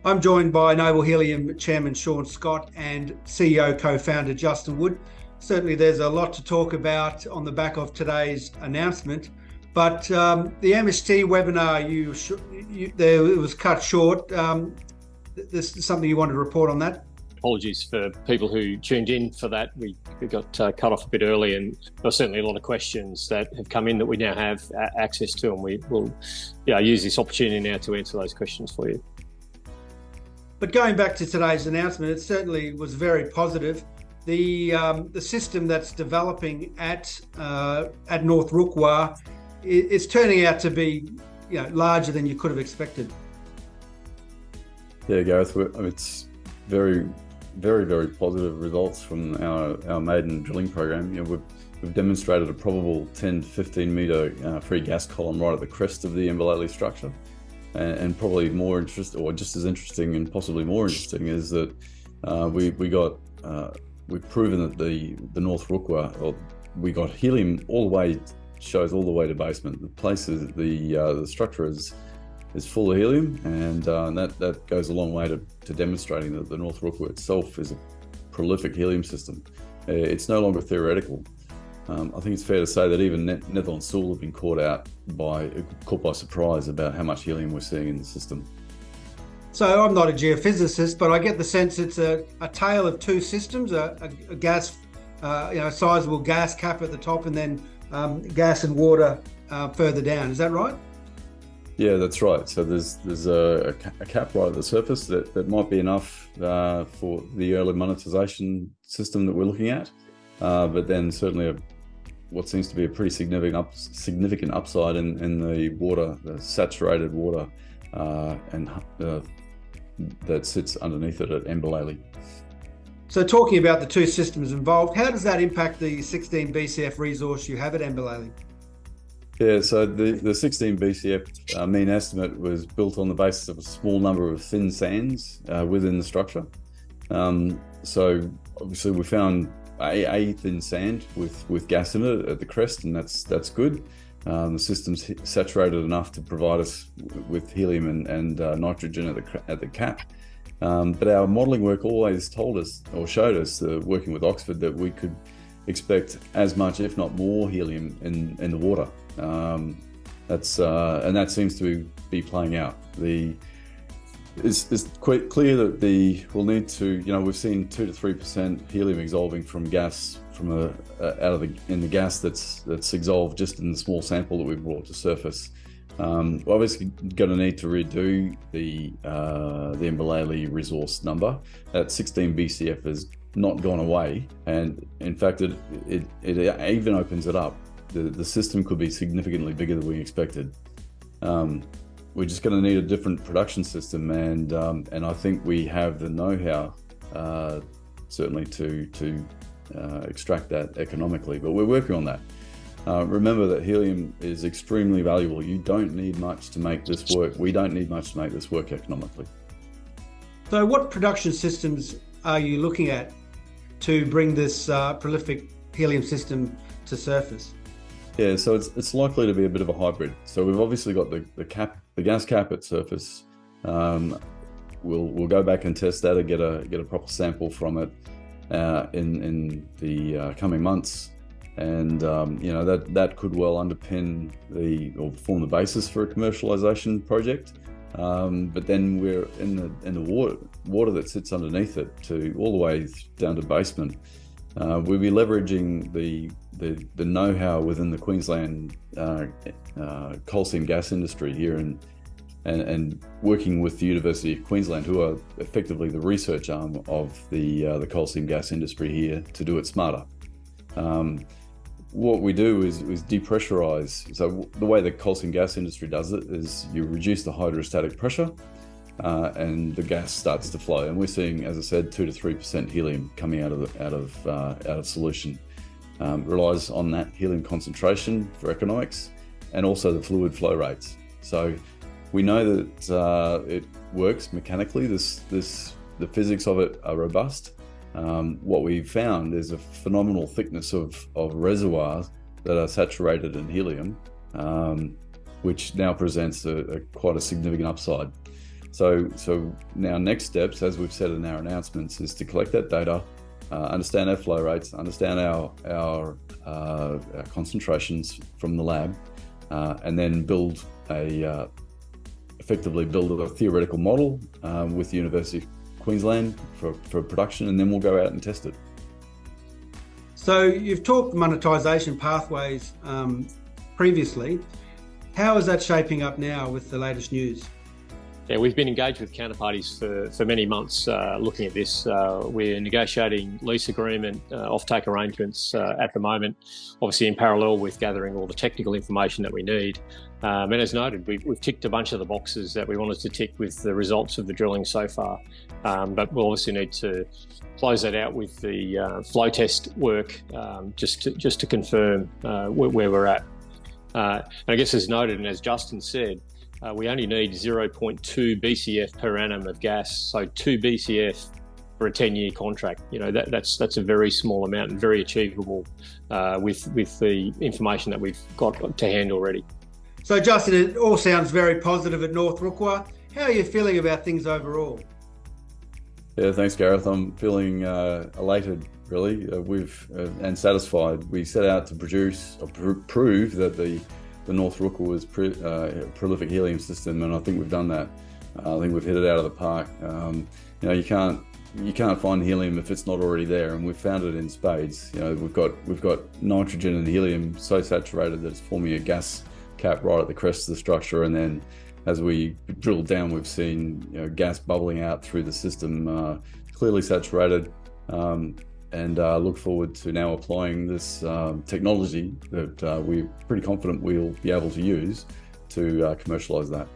I'm joined by Noble Helium Chairman Sean Scott and CEO co-founder Justin Wood. Certainly there's a lot to talk about on the back of today's announcement, but the MST webinar, it was cut short. There's something you wanted to report on that? Apologies for people who tuned in for that. We got cut off a bit early, and there are certainly a lot of questions that have come in that we now have access to, and we will use this opportunity now to answer those questions for you. But going back to today's announcement, it certainly was very positive. The system that's developing at North Rukwa is turning out to be larger than you could have expected. Yeah, Gareth, it's very, very positive results from our maiden drilling program. We've demonstrated a probable 10 to 15 metre free gas column right at the crest of the Mbalele structure. And probably more interesting, or just as interesting and possibly more interesting, is that we've proven that the North Rukwa, or we got helium all the way, shows all the way to basement. The place is the structure is full of helium, and that goes a long way to demonstrating that the North Rukwa itself is a prolific helium system. It's no longer theoretical. I think it's fair to say that even Netherlands Sewell have been caught by surprise about how much helium we're seeing in the system. So I'm not a geophysicist, but I get the sense it's a tale of two systems: a gas, sizable gas cap at the top, and then gas and water further down. Is that right? Yeah, that's right. So there's a cap right at the surface that might be enough for the early monetisation system that we're looking at, but then certainly what seems to be a pretty significant upside in the water, the saturated water, and that sits underneath it at Mbalele. So talking about the two systems involved, how does that impact the 16 BCF resource you have at Mbalele? Yeah, so the 16 BCF mean estimate was built on the basis of a small number of thin sands within the structure. So obviously we found a thin sand with gas in it at the crest, and that's good. The system's saturated enough to provide us with helium and nitrogen at the cap. But our modelling work always told us, or showed us, working with Oxford, that we could expect as much, if not more, helium in the water. And that seems to be playing out. It's quite clear that we'll need to, we've seen 2 to 3% helium exsolving from gas in the gas that's exsolved just in the small sample that we've brought to surface. We're obviously going to need to redo the Mbalele resource number. That 16 BCF has not gone away, and in fact it even opens it up. The system could be significantly bigger than we expected. We're just going to need a different production system, and I think we have the know-how certainly to extract that economically, but we're working on that. Remember that helium is extremely valuable. You don't need much to make this work. We don't need much to make this work economically. So what production systems are you looking at to bring this prolific helium system to surface? Yeah, so it's likely to be a bit of a hybrid. So we've obviously got the gas cap at surface. We'll go back and test that and get a proper sample from it in the coming months, and that could well underpin or form the basis for a commercialization project. But then we're in the water that sits underneath it all the way down to basement. We'll be leveraging the know-how within the Queensland coal seam gas industry here, and working with the University of Queensland, who are effectively the research arm of the coal seam gas industry here, to do it smarter. What we do is depressurize. So the way the coal seam gas industry does it is you reduce the hydrostatic pressure, and the gas starts to flow. And we're seeing, as I said, 2 to 3% helium coming out of solution. Relies on that helium concentration for economics, and also the fluid flow rates. So we know that it works mechanically. The physics of it are robust. What we've found is a phenomenal thickness of reservoirs that are saturated in helium, which now presents quite a significant upside. So now next steps, as we've said in our announcements, is to collect that data, understand our flow rates, understand our concentrations from the lab, and then effectively build a theoretical model with the University of Queensland for production, and then we'll go out and test it. So you've talked monetisation pathways previously. How is that shaping up now with the latest news? Yeah, we've been engaged with counterparties for many months looking at this. We're negotiating lease agreement, offtake arrangements at the moment, obviously in parallel with gathering all the technical information that we need. And as noted, we've ticked a bunch of the boxes that we wanted to tick with the results of the drilling so far. But we'll obviously need to close that out with the flow test work just to confirm where we're at. And I guess as noted and as Justin said, we only need 0.2 BCF per annum of gas, so 2 BCF for a 10-year contract. You know, that's a very small amount and very achievable with the information that we've got to hand already. So Justin, it all sounds very positive at North Rukwa. How are you feeling about things overall? Yeah, thanks, Gareth. I'm feeling elated, really, and satisfied. We set out to prove that the North Rukwa was a prolific helium system, and I think we've done that. I think we've hit it out of the park. You know, you can't find helium if it's not already there, and we've found it in spades. You know, we've got nitrogen and helium so saturated that it's forming a gas cap right at the crest of the structure, and then as we drill down, we've seen gas bubbling out through the system, clearly saturated. And look forward to now applying this technology that we're pretty confident we'll be able to use to commercialise that.